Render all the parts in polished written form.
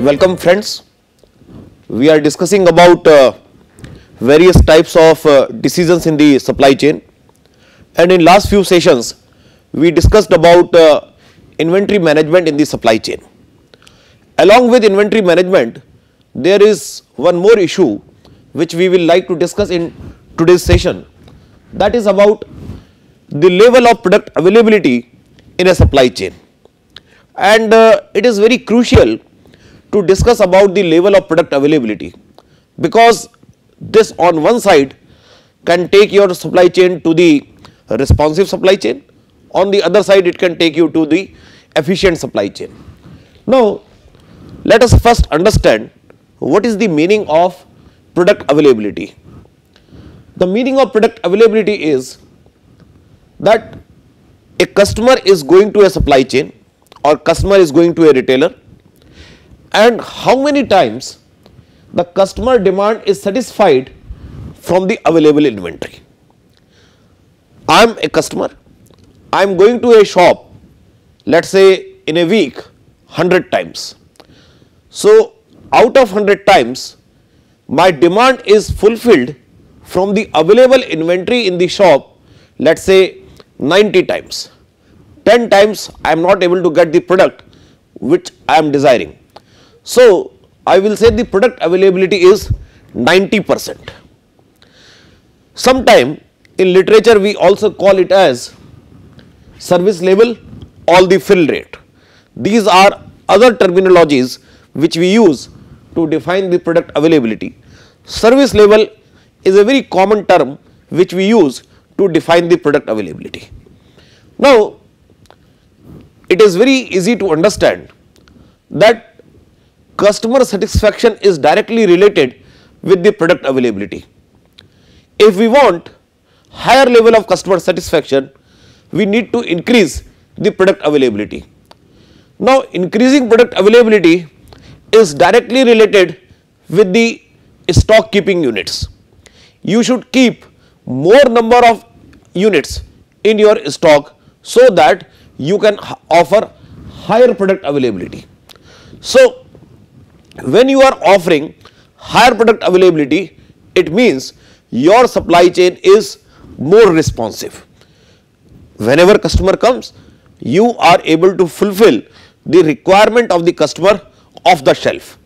Welcome friends. We are discussing about various types of decisions in the supply chain, and in last few sessions we discussed about inventory management in the supply chain. Along with inventory management, there is one more issue which we will like to discuss in today's session, that is about the level of product availability in a supply chain. And it is very crucial to discuss about the level of product availability, because this on one side can take your supply chain to the responsive supply chain, on the other side it can take you to the efficient supply chain. Now let us first understand what is the meaning of product availability. The meaning of product availability is that a customer is going to a supply chain or customer is going to a retailer, and how many times the customer demand is satisfied from the available inventory. I am a customer, I am going to a shop, let us say in a week 100 times. So out of 100 times my demand is fulfilled from the available inventory in the shop, let us say 90 times. 10 times I am not able to get the product which I am desiring. So I will say the product availability is 90%. Sometime in literature we also call it as service level or the fill rate. These are other terminologies which we use to define the product availability. Service level is a very common term which we use to define the product availability. Now it is very easy to understand that customer satisfaction is directly related with the product availability. If we want higher level of customer satisfaction, we need to increase the product availability. Now increasing product availability is directly related with the stock keeping units. You should keep more number of units in your stock so that you can offer higher product availability. So when you are offering higher product availability, it means your supply chain is more responsive. Whenever customer comes, you are able to fulfill the requirement of the customer off the shelf.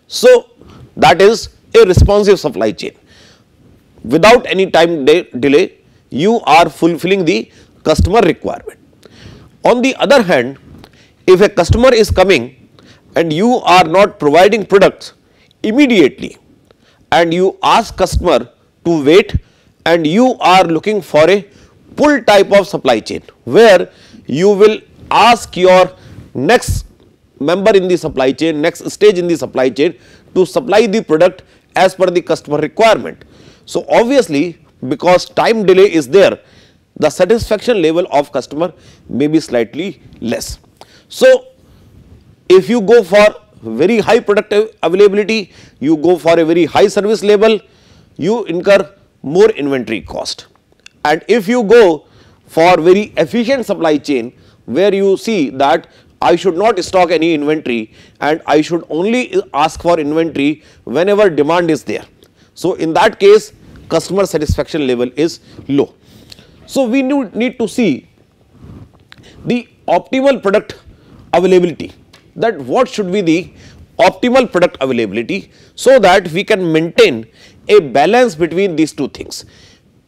So that is a responsive supply chain. Without any time delay, you are fulfilling the customer requirement. On the other hand, if a customer is coming and you are not providing products immediately and you ask customer to wait, and you are looking for a pull type of supply chain where you will ask your next member in the supply chain, next stage in the supply chain to supply the product as per the customer requirement. So obviously because time delay is there, the satisfaction level of customer may be slightly less. So if you go for very high product availability, you go for a very high service level, you incur more inventory cost. And if you go for very efficient supply chain where you see that I should not stock any inventory and I should only ask for inventory whenever demand is there, so in that case customer satisfaction level is low. So we need to see the optimal product availability, that what should be the optimal product availability, so that we can maintain a balance between these two things,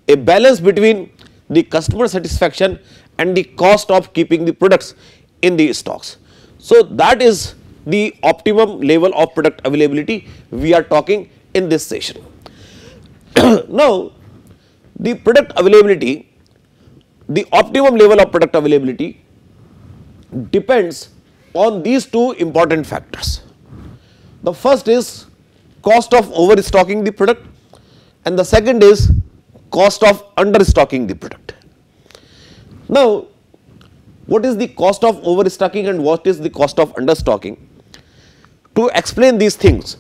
a balance between the customer satisfaction and the cost of keeping the products in the stocks. So that is the optimum level of product availability we are talking in this session. Now the product availability, the optimum level of product availability depends on these two important factors. The first is cost of overstocking the product and the second is cost of understocking the product. Now what is the cost of overstocking and what is the cost of understocking? To explain these things,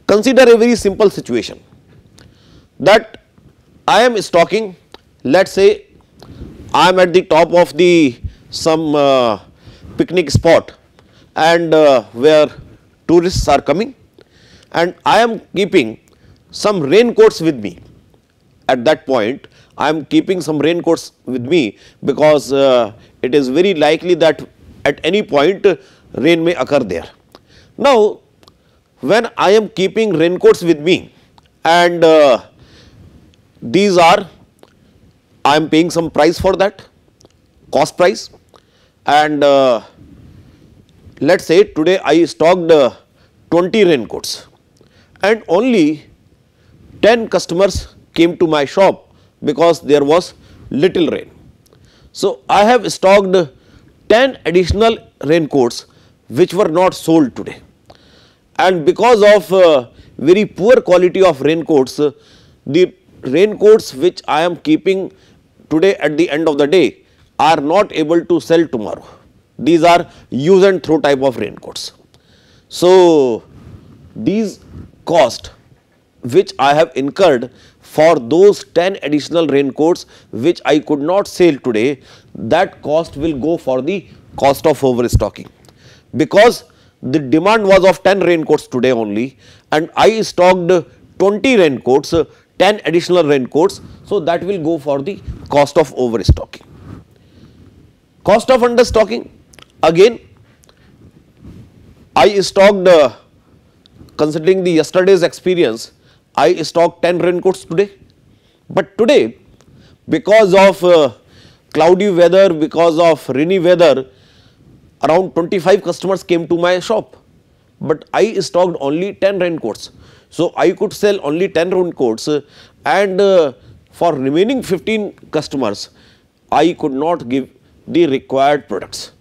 consider a very simple situation that I am stocking, let us say I am at the top of the some picnic spot and where tourists are coming and I am keeping some raincoats with me. At that point, I am keeping some raincoats with me because it is very likely that at any point rain may occur there. Now, when I am keeping raincoats with me and these are, I am paying some price for that, cost price, and let us say today I stocked 20 raincoats and only 10 customers came to my shop because there was little rain. So, I have stocked 10 additional raincoats which were not sold today, and because of very poor quality of raincoats, the raincoats which I am keeping today at the end of the day are not able to sell tomorrow. These are use and throw type of raincoats. So, these cost which I have incurred for those 10 additional raincoats which I could not sell today, that cost will go for the cost of overstocking, because the demand was of 10 raincoats today only and I stocked 20 raincoats, 10 additional raincoats. So, that will go for the cost of overstocking. Cost of understocking, again I stocked, considering the yesterday's experience, I stocked 10 raincoats today, but today because of cloudy weather, because of rainy weather, around 25 customers came to my shop, but I stocked only 10 raincoats. So, I could sell only 10 raincoats and for remaining 15 customers I could not give the required products.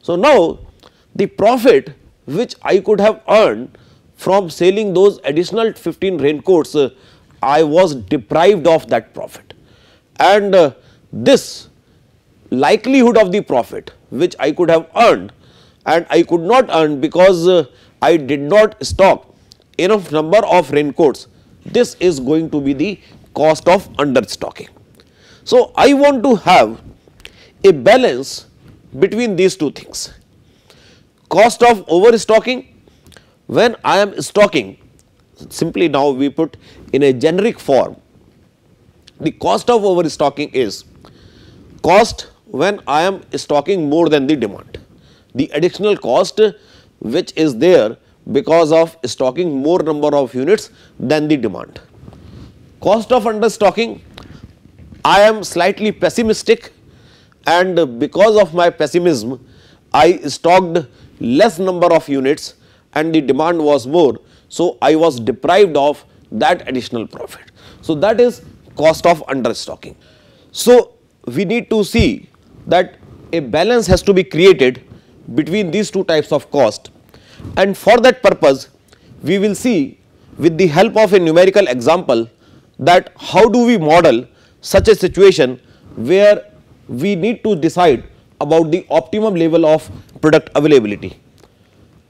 So, now the profit which I could have earned from selling those additional 15 raincoats, I was deprived of that profit, and this likelihood of the profit which I could have earned and I could not earn because I did not stock enough number of raincoats, this is going to be the cost of understocking. So, I want to have a balance between these two things. Cost of overstocking, when I am stocking, simply now we put in a generic form, the cost of overstocking is cost when I am stocking more than the demand, the additional cost which is there because of stocking more number of units than the demand. Cost of understocking, I am slightly pessimistic and because of my pessimism, I stocked less number of units and the demand was more. So, I was deprived of that additional profit. So, that is cost of understocking. So, we need to see that a balance has to be created between these two types of cost, and for that purpose we will see with the help of a numerical example that how do we model such a situation where we need to decide about the optimum level of product availability.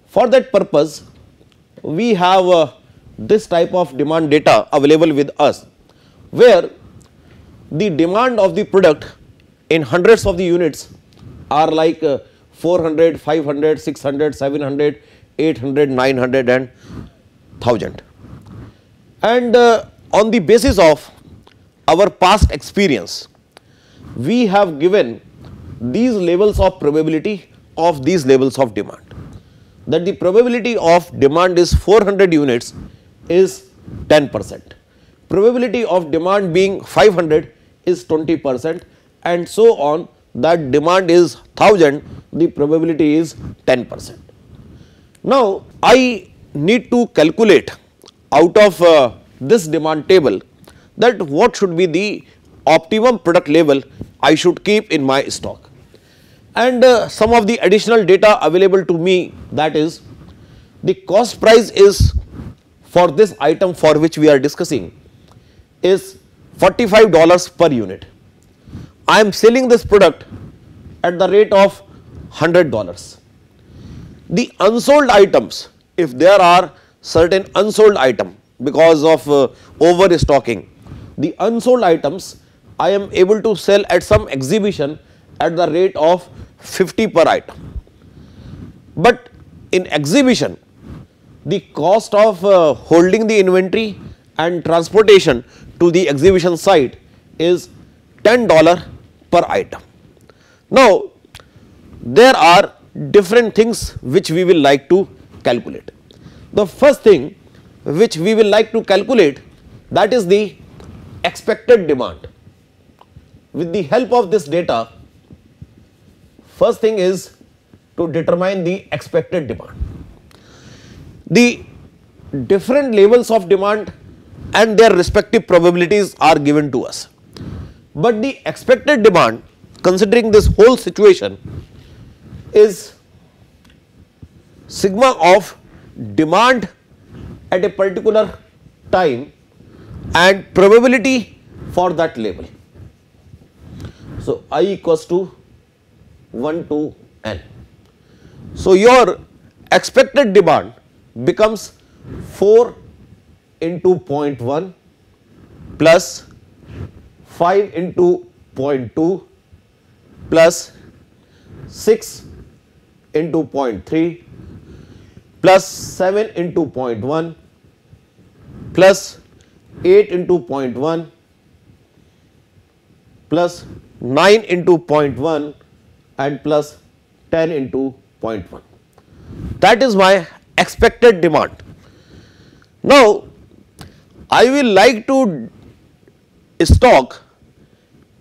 For that purpose we have this type of demand data available with us, where the demand of the product in hundreds of the units are like 400, 500, 600, 700, 800, 900 and 1000. And on the basis of our past experience, we have given these levels of probability of these levels of demand, that the probability of demand is 400 units is 10%, probability of demand being 500 is 20% and so on, that demand is 1000, the probability is 10%. Now, I need to calculate out of this demand table that what should be the optimum product level I should keep in my stock, and some of the additional data available to me, that is the cost price is for this item for which we are discussing is $45 per unit. I am selling this product at the rate of $100. The unsold items, if there are certain unsold item because of overstocking, the unsold items I am able to sell at some exhibition at the rate of 50 per item. But in exhibition the cost of holding the inventory and transportation to the exhibition site is $10 per item. Now, there are different things which we will like to calculate. The first thing which we will like to calculate, that is the expected demand. With the help of this data, first thing is to determine the expected demand. The different levels of demand and their respective probabilities are given to us, but the expected demand, considering this whole situation, is sigma of demand at a particular time and probability for that level. So, I equals to 1 to n. So, your expected demand becomes 4 into 0.1 plus 5 into 0.2 plus 6 into 0.3 plus 7 into 0.1 plus 8 into 0.1 plus 9 into 0.1 and plus 10 into 0.1. That is my expected demand. Now, I will like to stock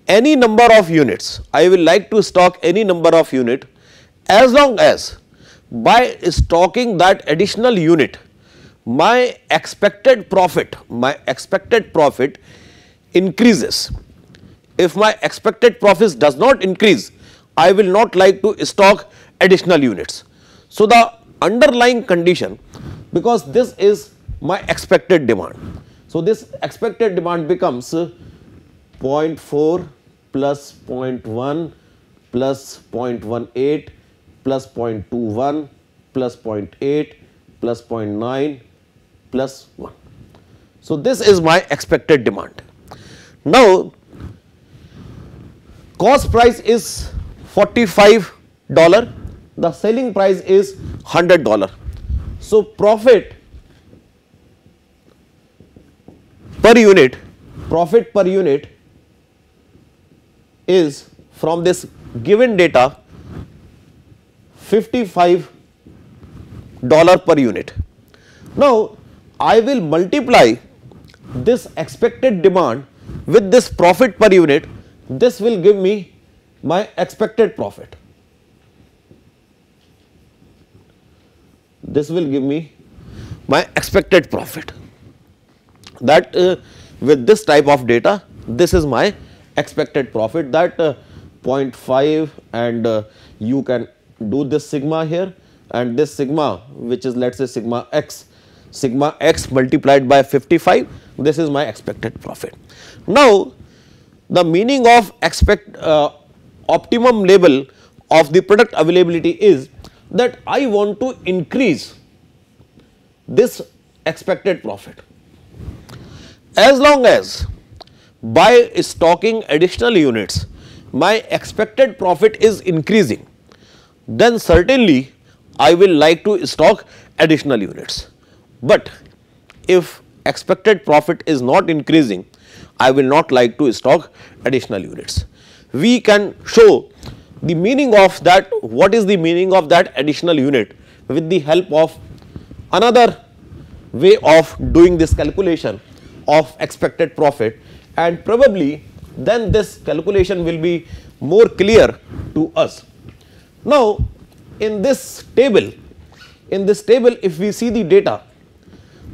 any number of units. I will like to stock any number of unit, as long as by stocking that additional unit, my expected profit increases. If my expected profits does not increase, I will not like to stock additional units. So, the underlying condition, because this is my expected demand. So, this expected demand becomes 0.4 plus 0.1 plus 0.18 plus 0.21 plus 0.8 plus 0.9 plus 1. So, this is my expected demand. Now, cost price is $45, the selling price is $100. So, profit per unit is from this given data $55 per unit. Now, I will multiply this expected demand with this profit per unit. This will give me my expected profit. This will give me my expected profit. That with this type of data, this is my expected profit, that 0.5, and you can do this sigma here, and this sigma, which is, let us say, sigma x multiplied by 55, this is my expected profit. Now, the meaning of optimum level of the product availability is that I want to increase this expected profit. As long as by stocking additional units, my expected profit is increasing, then certainly I will like to stock additional units. But if expected profit is not increasing, I will not like to stock additional units. We can show the meaning of that, what is the meaning of that additional unit, with the help of another way of doing this calculation of expected profit, and probably then this calculation will be more clear to us. Now, in this table, if we see the data,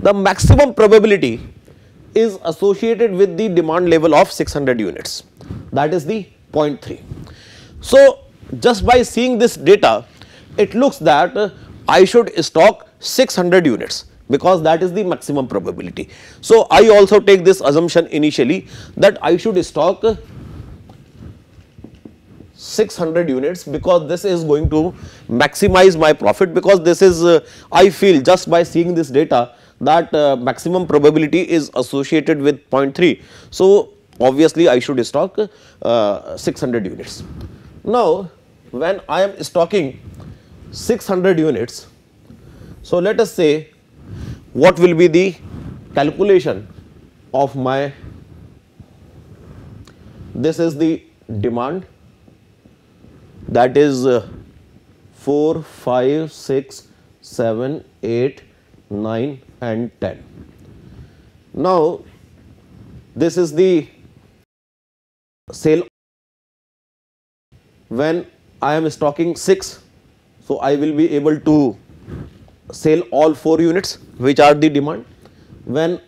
the maximum probability is associated with the demand level of 600 units, that is the 0.3. So, just by seeing this data, it looks that I should stock 600 units, because that is the maximum probability. So, I also take this assumption initially that I should stock 600 units, because this is going to maximize my profit, because this is I feel just by seeing this data that maximum probability is associated with 0.3. So, obviously I should stock 600 units. Now, when I am stocking 600 units, so let us say what will be the calculation of my, this is the demand, that is 4, 5, 6, 7, 8, 9 and 10. Now this is the sale. When I am stocking 6, so I will be able to sell all 4 units which are the demand. When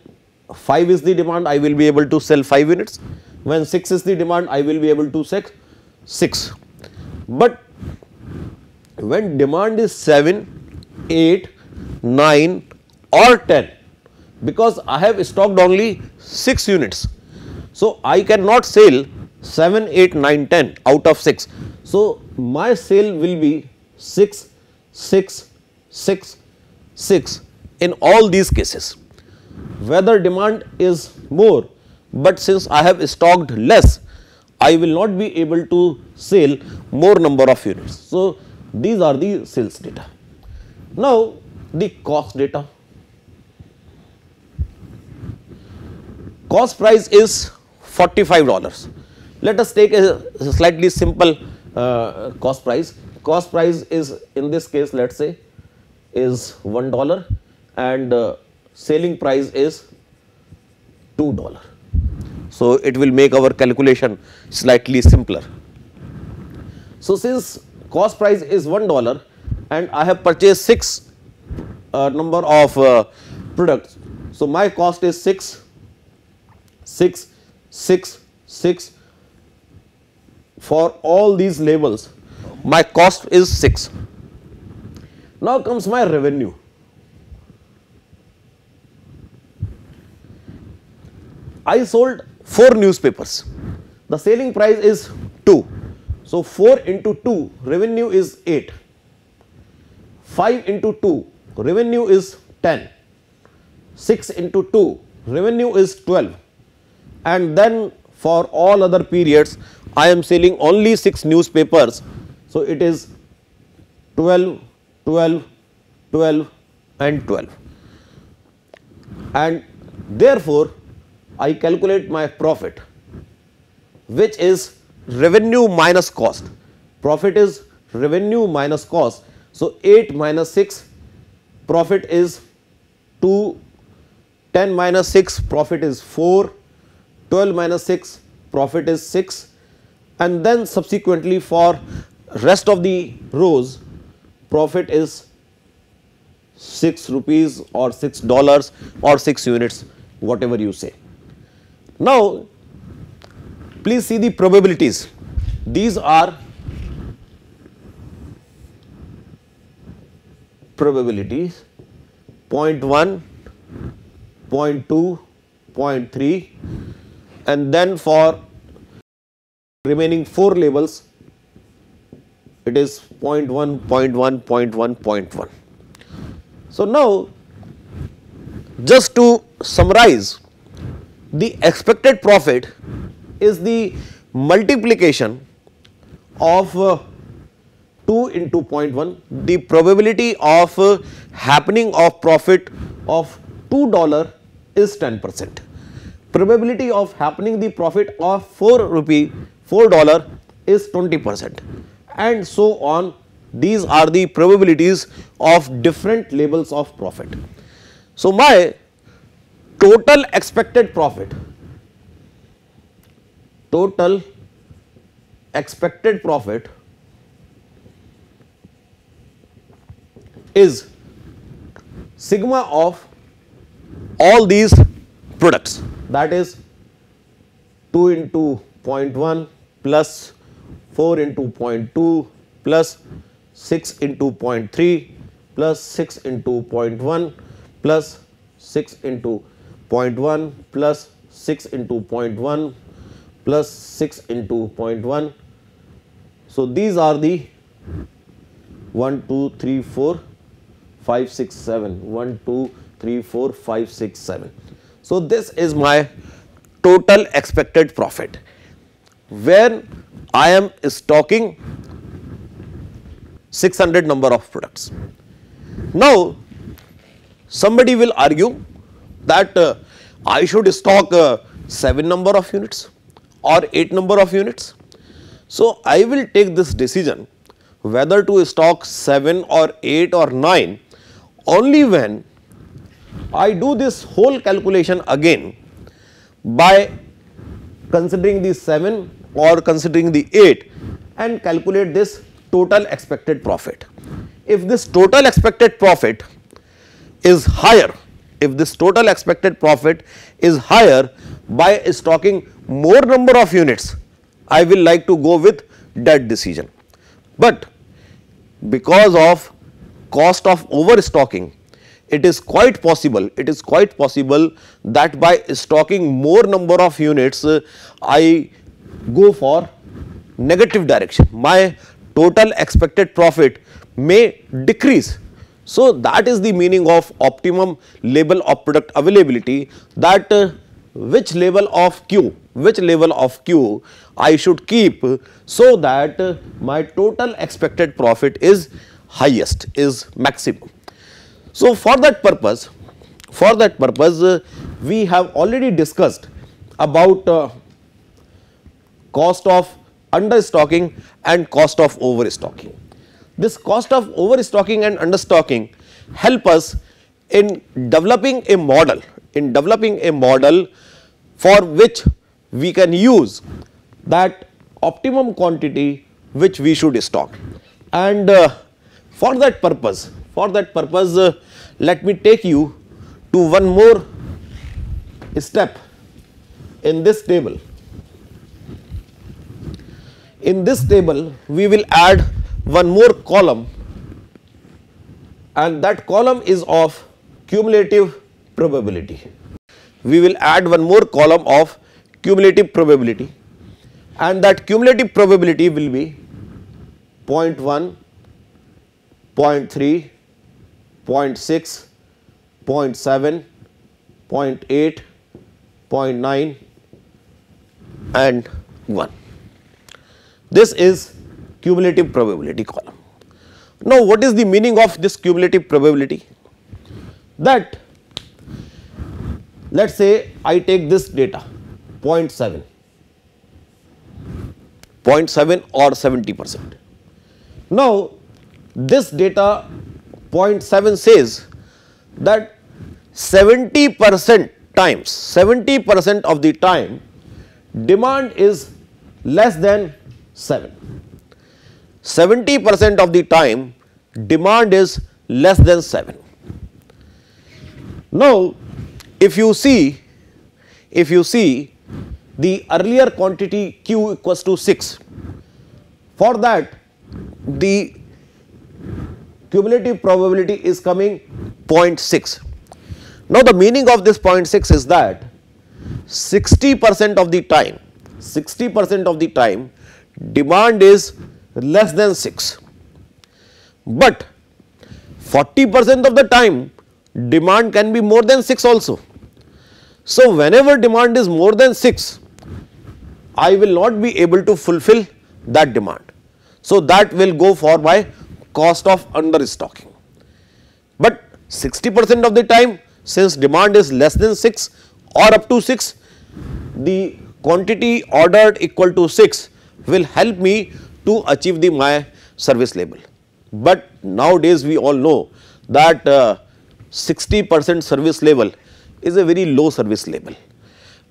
5 is the demand, I will be able to sell 5 units. When 6 is the demand, I will be able to sell 6. But when demand is 7, 8, 9 or 10, because I have stocked only 6 units, so I cannot sell 7, 8, 9, 10 out of 6. So my sale will be 6, 6, 6, 6 in all these cases. Whether demand is more, but since I have stocked less, I will not be able to sell more number of units. So these are the sales data. Now the cost data. Cost price is $45. Let us take a slightly simple cost price. Cost price is, in this case, let us say is $1 and selling price is $2. So it will make our calculation slightly simpler. So since cost price is $1 and I have purchased 6 number of products, so my cost is 6, 6, 6, 6. For all these labels, my cost is 6. Now comes my revenue. I sold 4 newspapers. The selling price is 2. So 4 into 2, revenue is 8. 5 into 2, revenue is 10. 6 into 2, revenue is 12. And then for all other periods, I am selling only 6 newspapers. So it is 12, 12, 12 and 12. And therefore, I calculate my profit, which is revenue minus cost. Profit is revenue minus cost. So 8 minus 6, profit is 2, 10 minus 6, profit is 4, 12 minus 6, profit is 6, and then subsequently for rest of the rows, profit is 6 rupees or $6 or 6 units, whatever you say. Now please see the probabilities. These are probabilities: 0.1, 0.2, 0.3, and then for remaining 4 labels it is 0.1, 0.1, 0.1, 0.1. So now just to summarize, the expected profit is the multiplication of 2 into 0.1. The probability of happening of profit of $2 is 10%. Probability of happening the profit of $4 is 20%, and so on. These are the probabilities of different labels of profit. So my total expected profit, is sigma of all these products, that is 2 into 0.1 plus 4 into 0.2 plus 6 into 0.3 plus 6 into 0.1 plus 6 into 0.1 plus 6 into 0.1 plus 6 into 0.1. So these are the 1, 2, 3, 4, 5, 6, 7. 1, 2, 3, 4, 5, 6, 7. So this is my total expected profit when I am stocking 600 number of products. Now Somebody will argue that I should stock 7 number of units or 8 number of units. So, I will take this decision whether to stock 7 or 8 or 9 only when I do this whole calculation again by considering the 7 or considering the 8 and calculate this total expected profit. If this total expected profit is higher, if this total expected profit is higher by stocking more number of units, I will like to go with that decision. But because of cost of overstocking, it is quite possible that by stocking more number of units, I go for negative direction. My total expected profit may decrease. So, that is the meaning of optimum level of product availability, that which level of Q I should keep so that my total expected profit is highest, is maximum. So, for that purpose we have already discussed about cost of understocking and cost of overstocking. This cost of overstocking and understocking help us in developing a model, for which we can use that optimum quantity which we should stock. And for that purpose, let me take you to one more step in this table. In this table, we will add one more column, and that column is of cumulative probability. We will add one more column of cumulative probability, and that cumulative probability will be 0.1, 0.3, 0.6, 0.7, 0.8, 0.9 and 1. This is cumulative probability column. Now, what is the meaning of this cumulative probability? That let us say I take this data 0.7 or 70%. Now, this data 0.7 says that 70% of the time demand is less than 7. 70% of the time demand is less than 7. Now, if you see the earlier quantity Q equals to 6, for that the cumulative probability is coming 0.6. Now, the meaning of this 0.6 is that 60% of the time demand is less than 6, but 40% of the time demand can be more than 6 also. So, whenever demand is more than 6, I will not be able to fulfill that demand. So, that will go for my cost of understocking. But 60% of the time, since demand is less than 6 or up to 6, the quantity ordered equal to 6 will help me to achieve my service level. But nowadays we all know that 60% service level is a very low service level,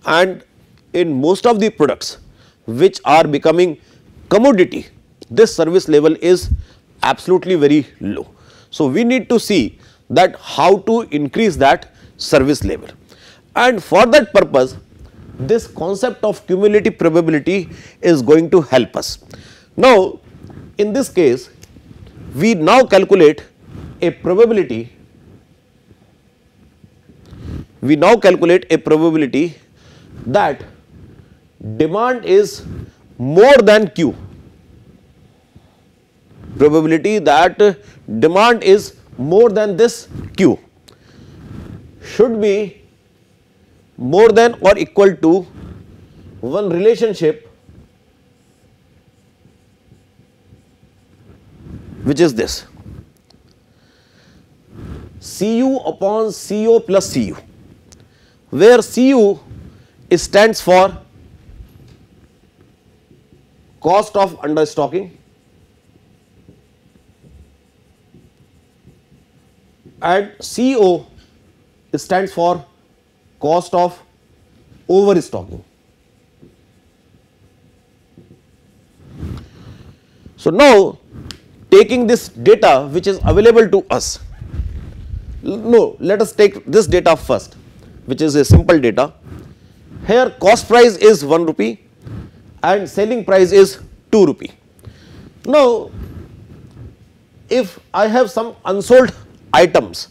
and in most of the products which are becoming commodity, this service level is absolutely very low. So, we need to see that how to increase that service level, and for that purpose this concept of cumulative probability is going to help us. Now, in this case we now calculate a probability, that demand is more than Q, probability that demand is more than this Q should be more than or equal to one relationship, which is this. Cu upon Co plus Cu, where Cu stands for cost of understocking and Co stands for cost of overstocking. So, now taking this data which is available to us, no, let us take this data first, which is a simple data. Here cost price is 1 rupee and selling price is 2 rupee. Now, if I have some unsold items,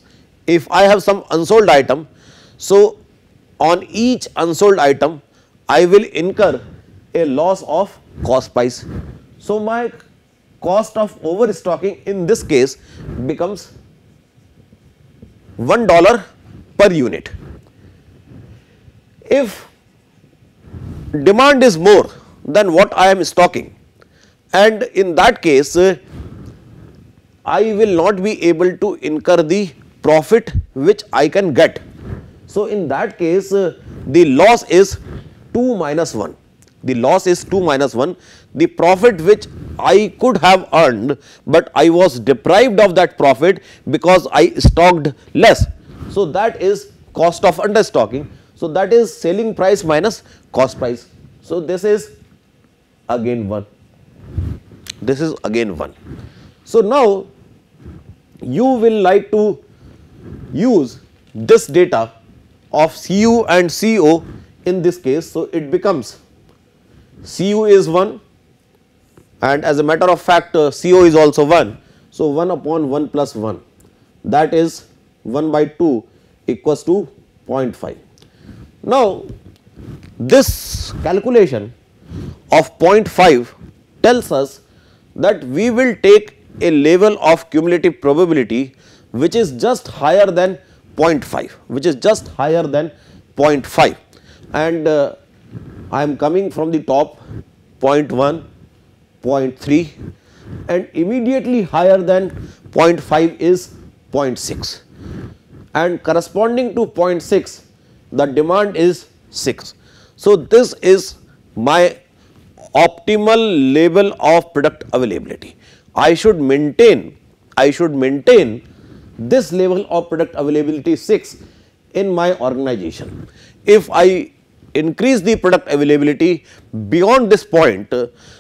so on each unsold item I will incur a loss of cost price. So, my cost of overstocking in this case becomes $1 per unit. If demand is more than what I am stocking, and in that case I will not be able to incur the profit which I can get. So, in that case the loss is 2 minus 1. The loss is 2 minus 1. The profit which I could have earned, but I was deprived of that profit because I stocked less. So, that is cost of understocking. So, that is selling price minus cost price. So, this is again 1. This is again 1. So, now you will like to use this data of Cu and Co in this case. So, it becomes Cu is 1 and as a matter of fact Co is also 1. So, 1 upon 1 plus 1, that is 1 by 2 equals to 0.5. Now, this calculation of 0.5 tells us that we will take a level of cumulative probability which is just higher than 0.5, and I am coming from the top 0.1, 0.3 and immediately higher than 0.5 is 0.6, and corresponding to 0.6 the demand is 6. So, this is my optimal level of product availability. I should maintain this level of product availability 6 in my organization. If I increase the product availability beyond this point,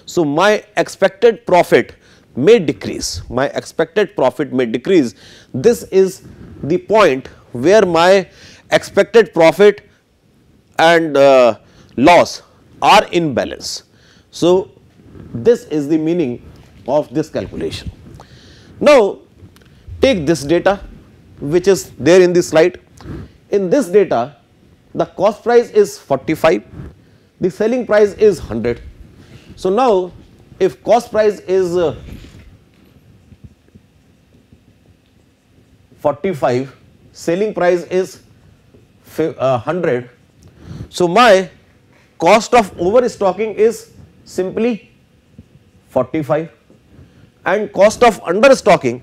so my expected profit may decrease. This is the point where my expected profit and loss are in balance. So, this is the meaning of this calculation. Now, take this data which is there in this slide. In this data, the cost price is 45, the selling price is 100. So, now if cost price is 45, selling price is 100. So, my cost of overstocking is simply 45 and cost of understocking,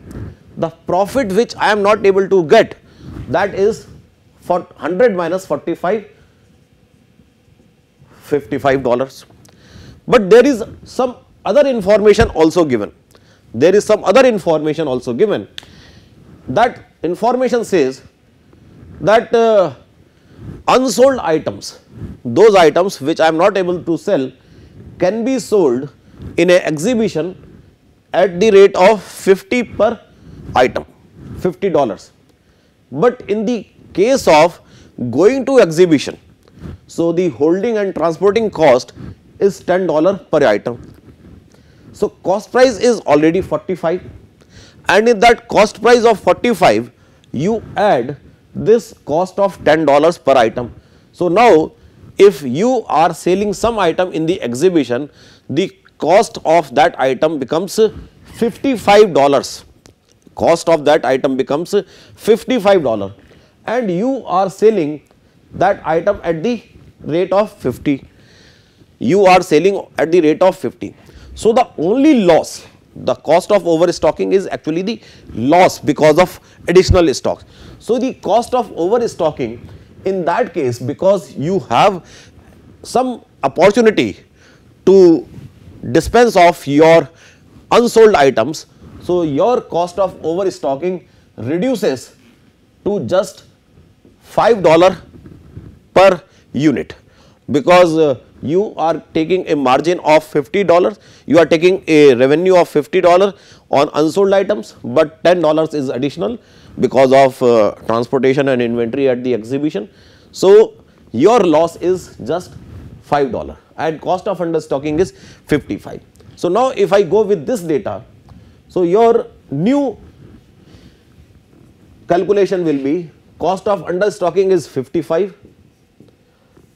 the profit which I am not able to get, that is for 100 minus 45, $55. But there is some other information also given. That information says that unsold items, those items which I am not able to sell, can be sold in an exhibition at the rate of 50 per item, $50. But in the case of going to exhibition, so the holding and transporting cost is $10 per item. So, cost price is already 45 and in that cost price of 45 you add this cost of $10 per item. So, now if you are selling some item in the exhibition, the cost of that item becomes $55. And you are selling that item at the rate of 50. So, the only loss the cost of overstocking is actually the loss because of additional stocks. So, the cost of overstocking in that case, because you have some opportunity to dispense of your unsold items, so your cost of overstocking reduces to just $5 per unit, because you are taking a margin of $50, you are taking a revenue of $50 on unsold items, but $10 is additional because of transportation and inventory at the exhibition. So, your loss is just $5 and cost of understocking is 55. So, now if I go with this data, so your new calculation will be cost of understocking is 55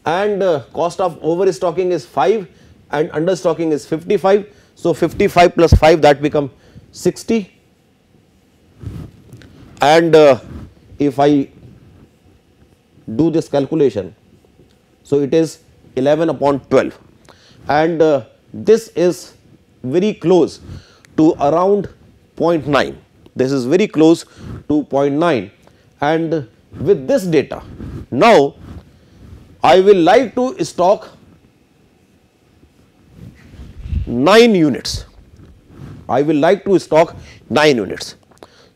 and cost of overstocking is 5 and understocking is 55. So, 55 plus 5, that become 60, and if I do this calculation, so it is 11 upon 12, and this is very close to around 0.9. This is very close to 0.9, and with this data, now I will like to stock 9 units. I will like to stock 9 units.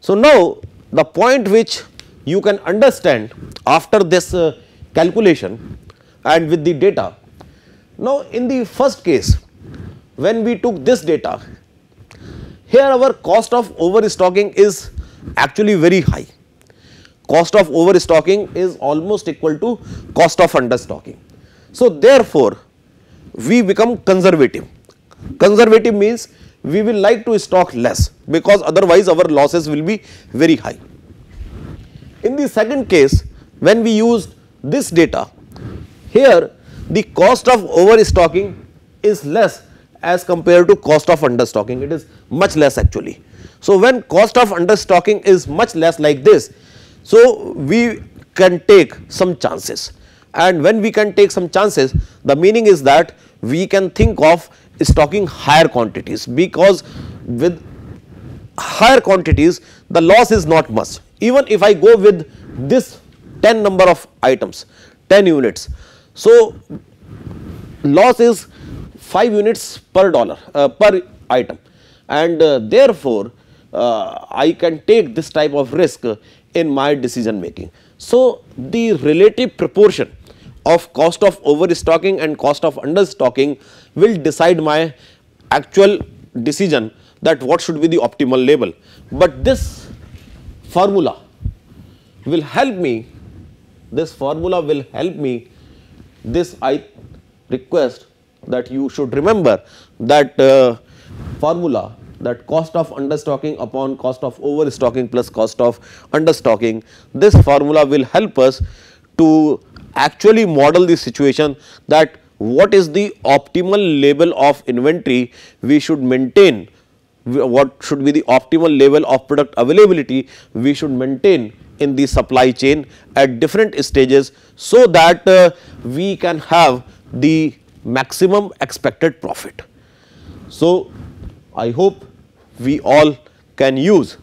So, now the point which you can understand after this calculation and with the data. Now, in the first case, when we took this data, here our cost of overstocking is actually very high. Cost of overstocking is almost equal to cost of understocking. So, therefore, we become conservative. Conservative means we will like to stock less, because otherwise our losses will be very high. In the second case, when we used this data, here the cost of overstocking is less as compared to cost of understocking, it is much less actually. So, when cost of understocking is much less like this, so we can take some chances, and when we can take some chances, the meaning is that we can think of stocking higher quantities, because with higher quantities the loss is not much. Even if I go with this 10 number of items, 10 units, so loss is 5 units per dollar per item, and therefore I can take this type of risk in my decision making. So, the relative proportion of cost of overstocking and cost of understocking will decide my actual decision that what should be the optimal level. But this formula will help me, this I request that you should remember that formula, that cost of understocking upon cost of overstocking plus cost of understocking. This formula will help us to actually model the situation, that what is the optimal level of inventory we should maintain, what should be the optimal level of product availability we should maintain in the supply chain at different stages, so that we can have the maximum expected profit. So, I hope we all can use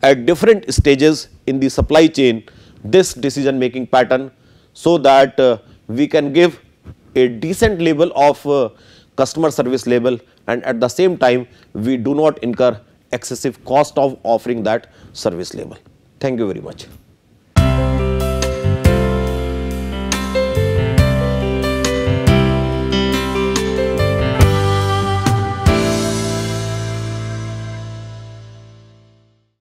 at different stages in the supply chain this decision making pattern, so that we can give a decent level of customer service level, and at the same time we do not incur excessive cost of offering that service level. Thank you very much.